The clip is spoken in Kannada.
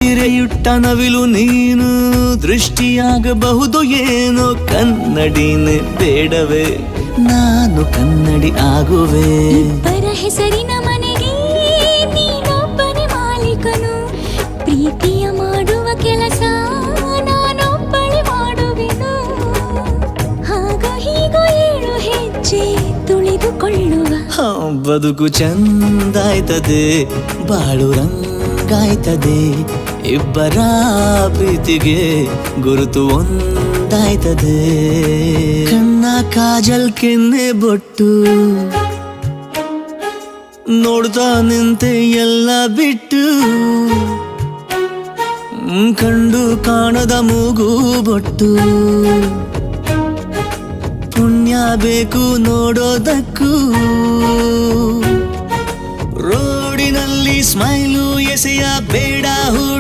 ಹಿರೆಯುಟ್ಟ ನವಿಲು ನೀನು ದೃಷ್ಟಿಯಾಗಬಹುದು ಏನೋ ಕನ್ನಡಿನೇ ಬೇಡವೇ ನಾನು ಕನ್ನಡಿ ಆಗುವೆ ಇಬ್ಬರ ಹೆಸರಿನ ಮನೆಗೆ ನೀನೊಬ್ಬನೇ ಮಾಲೀಕನು ಪ್ರೀತಿಯ ಮಾಡುವ ಕೆಲಸ ನಾನೊಬ್ಬಳೆ ಮಾಡುವೆನು ಹಾಗೋ ಹೀಗೋ 7 ಹೆಜ್ಜೆ ತುಳಿದುಕೊಳ್ಳುವ ಬದುಕು ಚಂದಾಯ್ತದೆ ಬಾಳು ರಂಗಾಯ್ತದೆ ಇಬ್ಬರ ಪ್ರೀತಿಗೆ ಗುರುತು ಒಂದಾಯ್ತದೆ ಕಣ್ಣ ಕಾಜಲ್ ಕೆನ್ನೆ ಬೊಟ್ಟು ನೋಡ್ತಾ ನಿಂತೆ ಎಲ್ಲ ಬಿಟ್ಟು ಕಂಡು ಕಾಣದ ಮೂಗು ಬೊಟ್ಟು ಪುಣ್ಯ ಬೇಕು ನೋಡೋದಕ್ಕೂ ರೋಡಿನಲ್ಲಿ ಸ್ಮೈಲು ಎಸೆಯ ಬೇಡ ಹುಡು